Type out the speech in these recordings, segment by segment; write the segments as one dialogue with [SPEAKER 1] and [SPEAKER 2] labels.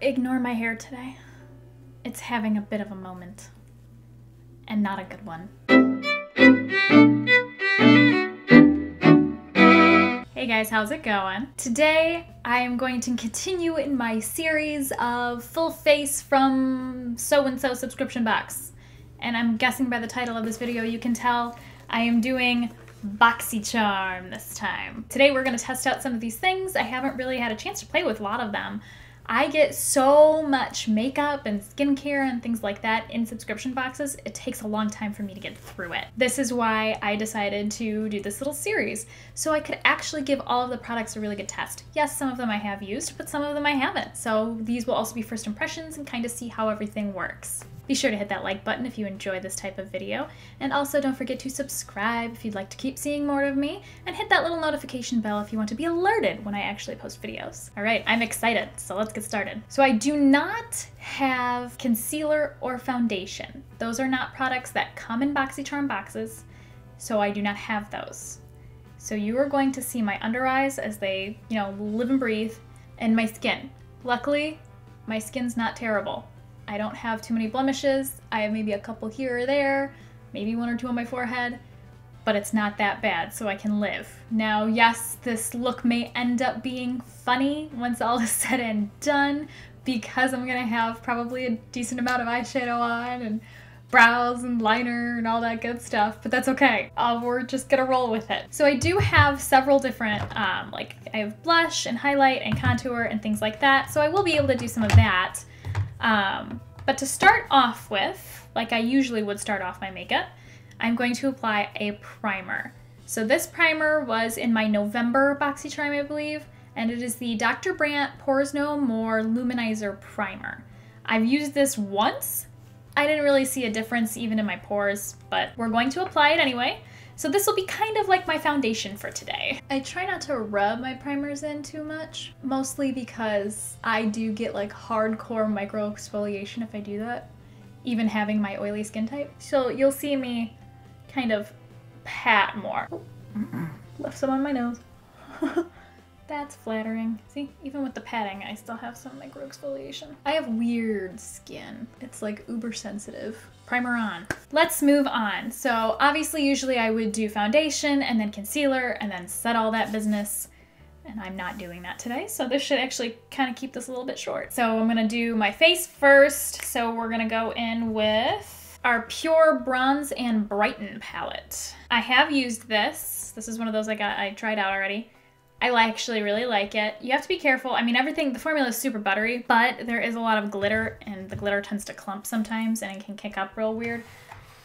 [SPEAKER 1] Ignore my hair today. It's having a bit of a moment. And not a good one. Hey guys, how's it going? Today I am going to continue in my series of full face from so-and-so subscription box. And I'm guessing by the title of this video you can tell I am doing Boxycharm this time. Today we're going to test out some of these things. I haven't really had a chance to play with a lot of them. I get so much makeup and skincare and things like that in subscription boxes, it takes a long time for me to get through it. This is why I decided to do this little series, so I could actually give all of the products a really good test. Yes, some of them I have used, but some of them I haven't, so these will also be first impressions and kind of see how everything works. Be sure to hit that like button if you enjoy this type of video, and also don't forget to subscribe if you'd like to keep seeing more of me, and hit that little notification bell if you want to be alerted when I actually post videos. Alright, I'm excited, so let's get started. So I do not have concealer or foundation. Those are not products that come in Boxycharm boxes, so I do not have those. So you are going to see my under eyes as they, live and breathe, and my skin. Luckily, my skin's not terrible. I don't have too many blemishes. I have maybe a couple here or there, maybe one or two on my forehead, but it's not that bad, so I can live. Now, yes, this look may end up being funny once all is said and done, because I'm gonna have probably a decent amount of eyeshadow on and brows and liner and all that good stuff, but that's okay. We're just gonna roll with it. So I do have several different, I have blush and highlight and contour and things like that, so I will be able to do some of that. But to start off with, like I usually would start off my makeup, I'm going to apply a primer. So this primer was in my November Boxycharm, I believe, and it is the Dr. Brandt Pores No More Luminizer Primer. I've used this once. I didn't really see a difference even in my pores, but we're going to apply it anyway. So this will be kind of like my foundation for today. I try not to rub my primers in too much, mostly because I do get like hardcore micro exfoliation if I do that, even having my oily skin type. So you'll see me kind of pat more. Left some on my nose. That's flattering. See, even with the patting, I still have some micro exfoliation. I have weird skin. It's like uber sensitive. Primer on. Let's move on. So obviously, usually I would do foundation and then concealer and then set all that business. And I'm not doing that today. So this should actually kind of keep this a little bit short. So I'm gonna do my face first. So we're gonna go in with our Pure Bronze and Brighten palette. I have used this. This is one of those I tried out already. I actually really like it. You have to be careful. I mean, the formula is super buttery, but there is a lot of glitter, and the glitter tends to clump sometimes, and it can kick up real weird.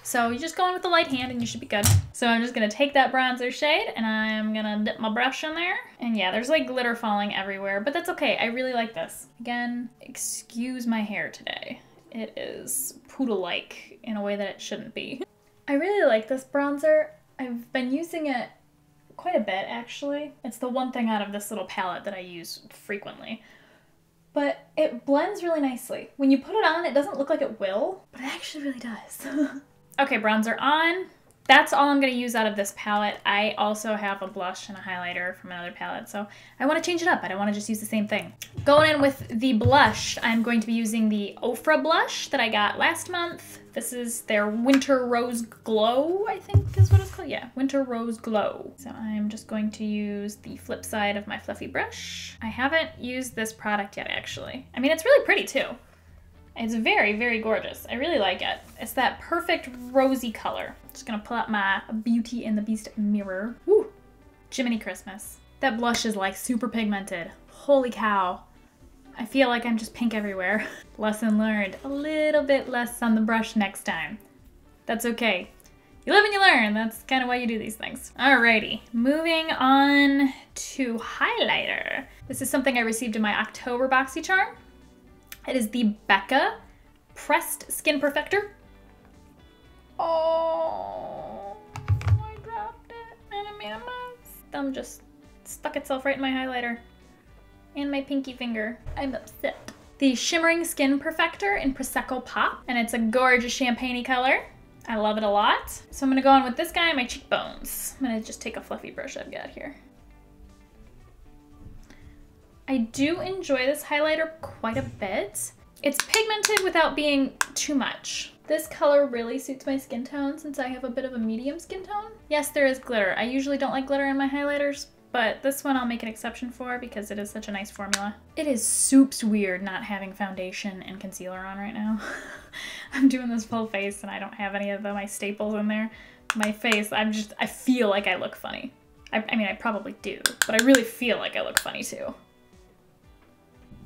[SPEAKER 1] So you just go in with the light hand, and you should be good. So I'm just gonna take that bronzer shade, and I'm gonna dip my brush in there. And yeah, there's like glitter falling everywhere, but that's okay. I really like this. Again, excuse my hair today. It is poodle-like in a way that it shouldn't be. I really like this bronzer. I've been using it quite a bit, actually. It's the one thing out of this little palette that I use frequently. But it blends really nicely. When you put it on, it doesn't look like it will, but it actually really does. Okay, bronzer on. That's all I'm gonna use out of this palette. I also have a blush and a highlighter from another palette, so I wanna change it up. I don't wanna just use the same thing. Going in with the blush, I'm going to be using the Ofra blush that I got last month. This is their Winter Rose Glow, I think is what it's called. Yeah, Winter Rose Glow. So I'm just going to use the flip side of my fluffy brush. I haven't used this product yet, actually. I mean, it's really pretty too. It's very, very gorgeous. I really like it. It's that perfect rosy color. Just gonna pull out my Beauty and the Beast mirror. Woo! Jiminy Christmas. That blush is like super pigmented. Holy cow. I feel like I'm just pink everywhere. Lesson learned. A little bit less on the brush next time. That's okay. You live and you learn. That's kind of why you do these things. Alrighty, moving on to highlighter. This is something I received in my October Boxycharm. It is the Becca Pressed Skin Perfector. Oh, I dropped it and I made a mess. Thumb just stuck itself right in my highlighter and my pinky finger. I'm upset. The Shimmering Skin Perfector in Prosecco Pop, and it's a gorgeous champagne-y color. I love it a lot. So I'm gonna go on with this guy on my cheekbones. I'm gonna just take a fluffy brush I've got here. I do enjoy this highlighter quite a bit. It's pigmented without being too much. This color really suits my skin tone since I have a bit of a medium skin tone. Yes, there is glitter. I usually don't like glitter in my highlighters, but this one I'll make an exception for because it is such a nice formula. It is soups weird not having foundation and concealer on right now. I'm doing this full face and I don't have any of my staples in there. My face, I feel like I look funny. I mean, I probably do, but I really feel like I look funny too.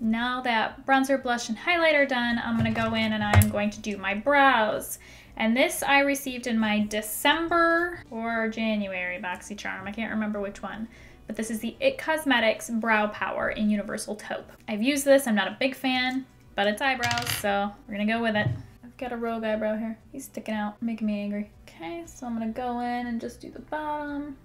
[SPEAKER 1] Now that bronzer, blush, and highlight are done, I'm gonna go in and I'm going to do my brows. And this I received in my December or January Boxycharm. I can't remember which one. But this is the IT Cosmetics Brow Power in Universal Taupe. I've used this, I'm not a big fan, but it's eyebrows, so we're gonna go with it. I've got a rogue eyebrow here. He's sticking out, making me angry. Okay, so I'm gonna go in and just do the bottom.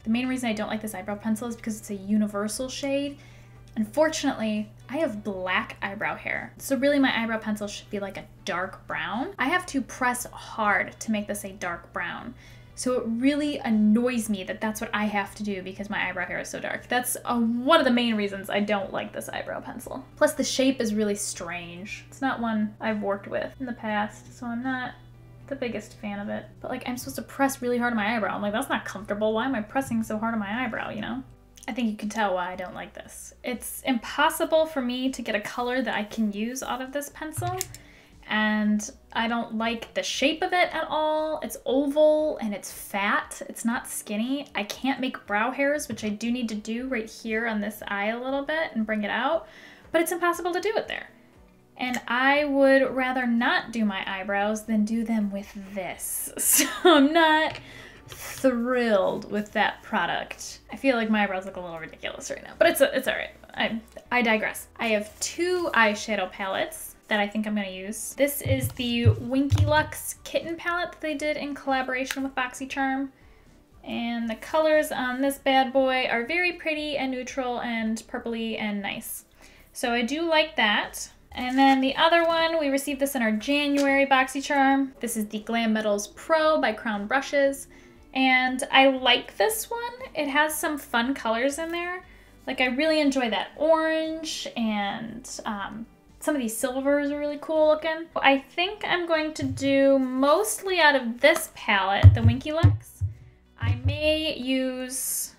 [SPEAKER 1] The main reason I don't like this eyebrow pencil is because it's a universal shade. Unfortunately, I have black eyebrow hair, so really my eyebrow pencil should be like a dark brown. I have to press hard to make this a dark brown. So it really annoys me that that's what I have to do because my eyebrow hair is so dark. That's one of the main reasons I don't like this eyebrow pencil. Plus the shape is really strange. It's not one I've worked with in the past, so I'm not the biggest fan of it. But like, I'm supposed to press really hard on my eyebrow. I'm like, that's not comfortable. Why am I pressing so hard on my eyebrow, you know? I think you can tell why I don't like this. It's impossible for me to get a color that I can use out of this pencil, and I don't like the shape of it at all. It's oval and it's fat. It's not skinny. I can't make brow hairs, which I do need to do right here on this eye a little bit and bring it out, but it's impossible to do it there. And I would rather not do my eyebrows than do them with this. So I'm not thrilled with that product. I feel like my eyebrows look a little ridiculous right now, but it's all right. I digress. I have two eyeshadow palettes that I think I'm gonna use. This is the Winky Lux Kitten palette that they did in collaboration with Boxycharm. And the colors on this bad boy are very pretty and neutral and purpley and nice. So I do like that. And then the other one, we received this in our January Boxycharm. This is the Glam Metals Pro by Crown Brushes. And I like this one. It has some fun colors in there. Like, I really enjoy that orange, and some of these silvers are really cool looking. I think I'm going to do mostly out of this palette, the Winky Lux. I may use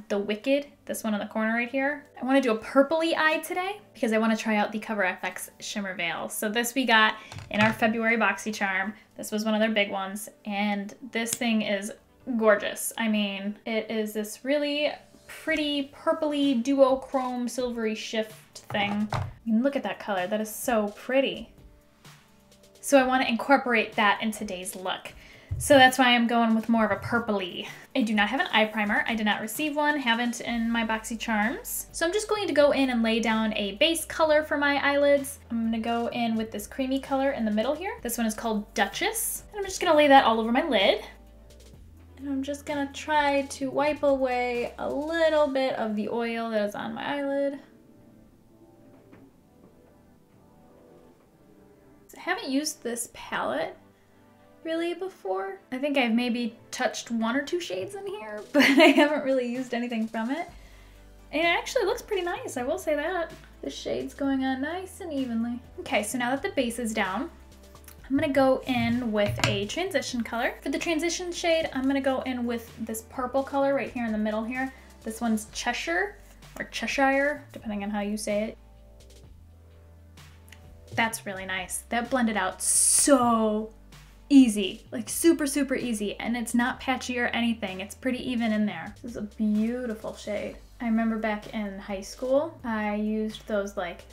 [SPEAKER 1] the Wicked, this one in the corner right here. I want to do a purpley eye today because I want to try out the Cover FX Shimmer Veil. So this we got in our February Boxycharm. This was one of their big ones, and this thing is gorgeous. I mean, it is this really pretty purpley duochrome silvery shift thing. I mean, look at that color. That is so pretty. So I want to incorporate that in today's look. So that's why I'm going with more of a purpley. I do not have an eye primer. I did not receive one, haven't in my Boxycharms. So I'm just going to go in and lay down a base color for my eyelids. I'm gonna go in with this creamy color in the middle here. This one is called Duchess. And I'm just gonna lay that all over my lid. And I'm just gonna try to wipe away a little bit of the oil that is on my eyelid. I haven't used this palette really before. I think I've maybe touched one or two shades in here, but I haven't really used anything from it. And it actually looks pretty nice, I will say that. The shade's going on nice and evenly. Okay, so now that the base is down, I'm gonna go in with a transition color. For the transition shade, I'm gonna go in with this purple color right here in the middle here. This one's Cheshire, or Cheshire, depending on how you say it. That's really nice. That blended out so easy, like super, super easy, and it's not patchy or anything. It's pretty even in there. This is a beautiful shade. I remember back in high school, I used those like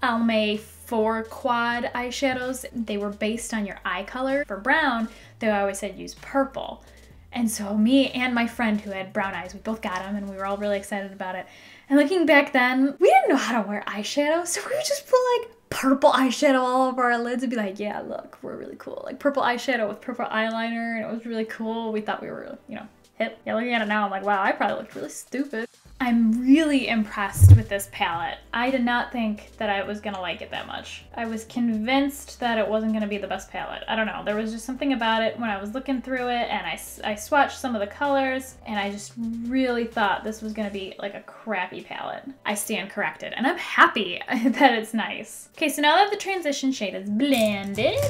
[SPEAKER 1] Almay 4 quad eyeshadows. They were based on your eye color. For brown, they always said use purple. And so me and my friend who had brown eyes, we both got them and we were all really excited about it. And looking back then, we didn't know how to wear eyeshadow, so we would just put like purple eyeshadow all over our lids and be like, yeah, look, we're really cool. Like purple eyeshadow with purple eyeliner, and it was really cool. We thought we were, you know, hip. Yeah, looking at it now, I'm like, wow, I probably looked really stupid. I'm really impressed with this palette. I did not think that I was gonna like it that much. I was convinced that it wasn't gonna be the best palette. I don't know, there was just something about it when I was looking through it, and I swatched some of the colors, and I just really thought this was gonna be like a crappy palette. I stand corrected, and I'm happy that it's nice. Okay, so now that the transition shade is blended,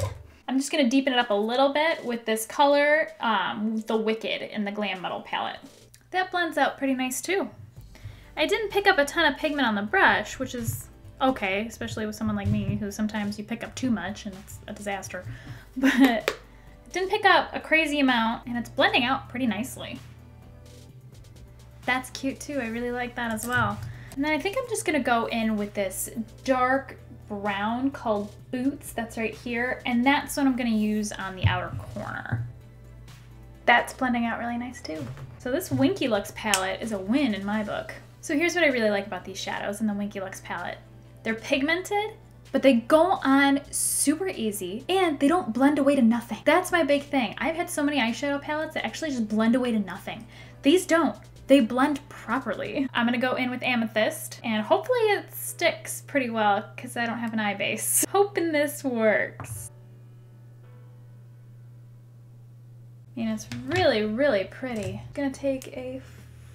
[SPEAKER 1] I'm just gonna deepen it up a little bit with this color, the Wicked in the Glam Metal palette. That blends out pretty nice too. I didn't pick up a ton of pigment on the brush, which is okay, especially with someone like me who sometimes you pick up too much and it's a disaster. But I didn't pick up a crazy amount, and it's blending out pretty nicely. That's cute too, I really like that as well. And then I think I'm just gonna go in with this dark brown called Boots, that's right here, and that's what I'm gonna use on the outer corner. That's blending out really nice too. So this Winky Lux palette is a win in my book. So here's what I really like about these shadows in the Winky Lux palette. They're pigmented, but they go on super easy, and they don't blend away to nothing. That's my big thing. I've had so many eyeshadow palettes that actually just blend away to nothing. These don't. They blend properly. I'm gonna go in with Amethyst, and hopefully it sticks pretty well because I don't have an eye base. Hoping this works. And it's really, really pretty. I'm gonna take a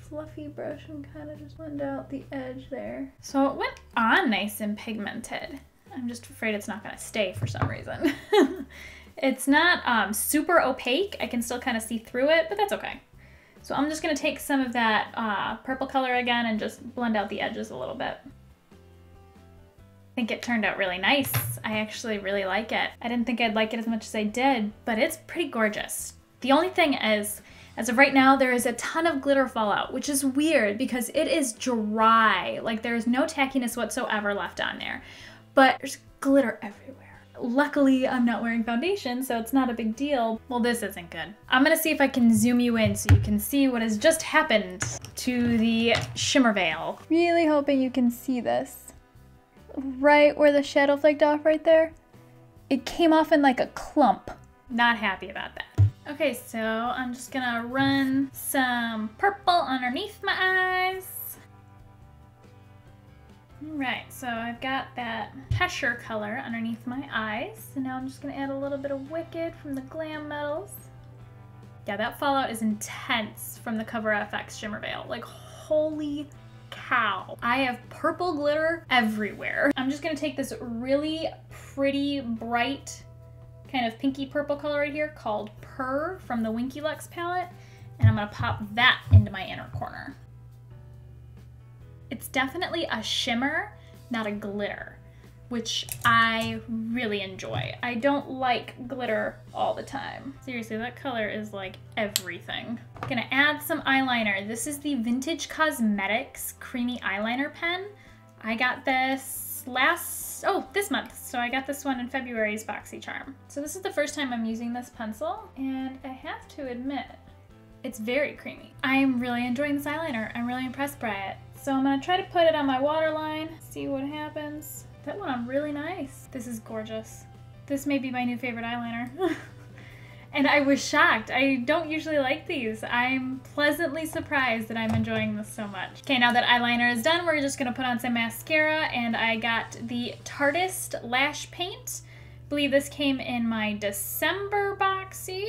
[SPEAKER 1] fluffy brush and kind of just blend out the edge there. So it went on nice and pigmented. I'm just afraid it's not gonna stay for some reason. It's not super opaque. I can still kind of see through it, but that's okay. So I'm just gonna take some of that purple color again and just blend out the edges a little bit. I think it turned out really nice. I actually really like it. I didn't think I'd like it as much as I did, but it's pretty gorgeous. The only thing is, as of right now, there is a ton of glitter fallout, which is weird because it is dry. Like, there is no tackiness whatsoever left on there, but there's glitter everywhere. Luckily, I'm not wearing foundation, so it's not a big deal. Well, this isn't good. I'm gonna see if I can zoom you in so you can see what has just happened to the shimmer veil. Really hoping you can see this. Right where the shadow flaked off right there, it came off in like a clump. Not happy about that. Okay, so I'm just gonna run some purple underneath my eyes. Right, so I've got that Cheshire color underneath my eyes. And now I'm just gonna add a little bit of Wicked from the Glam Metals. Yeah, that fallout is intense from the Cover FX Shimmer Veil. Like, holy cow. I have purple glitter everywhere. I'm just gonna take this really pretty, bright, kind of pinky purple color right here called Purr from the Winky Lux palette, and I'm gonna pop that into my inner corner. It's definitely a shimmer, not a glitter, which I really enjoy. I don't like glitter all the time. Seriously, that color is like everything. I'm gonna add some eyeliner. This is the Vintage Cosmetics Creamy Eyeliner Pen. I got this this month. So I got this one in February's Boxycharm. So this is the first time I'm using this pencil, and I have to admit, it's very creamy. I'm really enjoying this eyeliner. I'm really impressed by it. So I'm gonna try to put it on my waterline, see what happens. That went on really nice. This is gorgeous. This may be my new favorite eyeliner. And I was shocked. I don't usually like these. I'm pleasantly surprised that I'm enjoying this so much. Okay, now that eyeliner is done, we're just gonna put on some mascara, and I got the Tartist Lash Paint. I believe this came in my December boxy.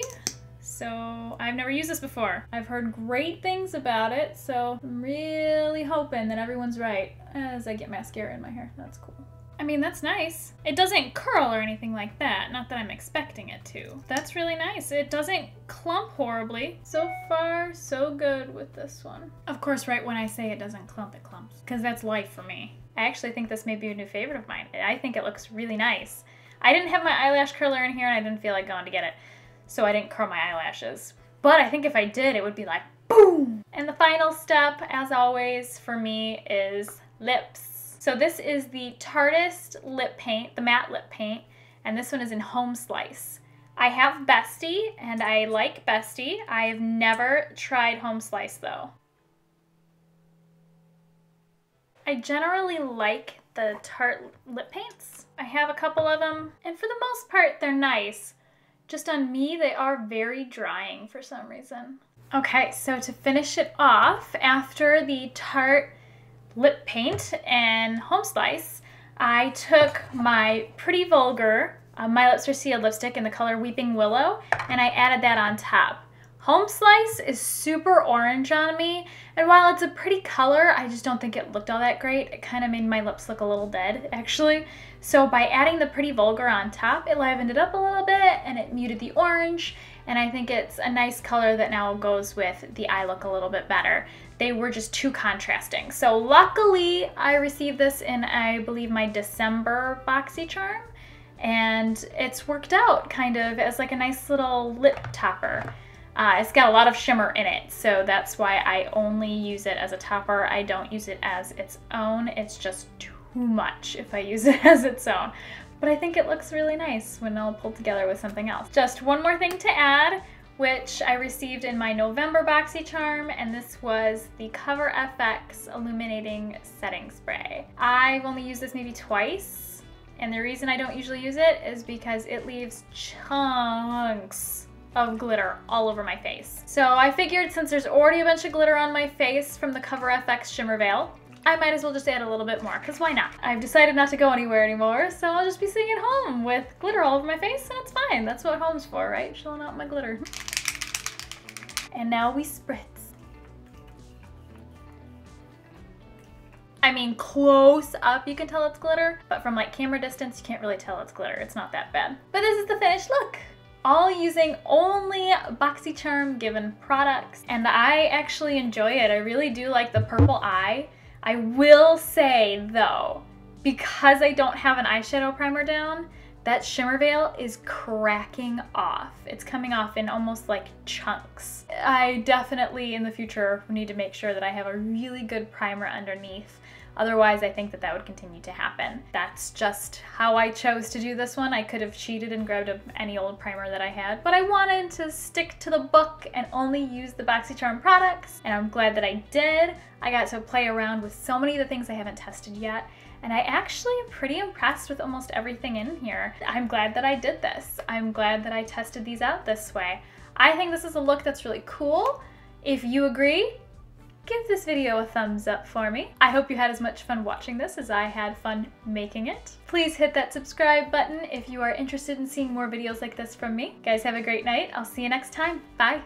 [SPEAKER 1] So I've never used this before. I've heard great things about it, so I'm really hoping that everyone's right as I get mascara in my hair. That's cool. I mean, that's nice. It doesn't curl or anything like that. Not that I'm expecting it to. That's really nice. It doesn't clump horribly. So far, so good with this one. Of course, right when I say it doesn't clump, it clumps. Because that's life for me. I actually think this may be a new favorite of mine. I think it looks really nice. I didn't have my eyelash curler in here, and I didn't feel like going to get it. So I didn't curl my eyelashes. But I think if I did, it would be like, boom! And the final step, as always, for me is lips. So this is the Tartist lip paint, the matte lip paint, and this one is in Home Slice. I have Bestie, and I like Bestie. I've never tried Home Slice, though. I generally like the Tarte lip paints. I have a couple of them, and for the most part, they're nice. Just on me, they are very drying for some reason. Okay, so to finish it off, after the Tarte lip paint and Home Slice, I took my Pretty Vulgar My Lips Are Sealed lipstick in the color Weeping Willow, and I added that on top. Home Slice is super orange on me, and while it's a pretty color, I just don't think it looked all that great. It kind of made my lips look a little dead, actually. So by adding the Pretty Vulgar on top, it livened it up a little bit, and it muted the orange, and I think it's a nice color that now goes with the eye look a little bit better. They were just too contrasting. So luckily, I received this in, I believe, my December Boxycharm, and it's worked out kind of as like a nice little lip topper. It's got a lot of shimmer in it, so that's why I only use it as a topper. I don't use it as its own. It's just too much if I use it as its own. But I think it looks really nice when all pulled together with something else. Just one more thing to add, which I received in my November Boxycharm, and this was the Cover FX Illuminating Setting Spray. I've only used this maybe twice, and the reason I don't usually use it is because it leaves chunks of glitter all over my face. So I figured since there's already a bunch of glitter on my face from the Cover FX Shimmer Veil, I might as well just add a little bit more, because why not? I've decided not to go anywhere anymore, so I'll just be sitting at home with glitter all over my face, and it's fine. That's what home's for, right? Showing out my glitter. And now we spritz. I mean, close up you can tell it's glitter, but from like camera distance you can't really tell it's glitter. It's not that bad. But this is the finished look. All using only Boxycharm given products, and I actually enjoy it. I really do like the purple eye. I will say though, because I don't have an eyeshadow primer down, that shimmer veil is cracking off. It's coming off in almost like chunks. I definitely in the future need to make sure that I have a really good primer underneath. Otherwise, I think that that would continue to happen. That's just how I chose to do this one. I could have cheated and grabbed any old primer that I had, but I wanted to stick to the book and only use the Boxycharm products, and I'm glad that I did. I got to play around with so many of the things I haven't tested yet, and I actually am pretty impressed with almost everything in here. I'm glad that I did this. I'm glad that I tested these out this way. I think this is a look that's really cool. If you agree, give this video a thumbs up for me. I hope you had as much fun watching this as I had fun making it. Please hit that subscribe button if you are interested in seeing more videos like this from me. Guys, have a great night. I'll see you next time. Bye.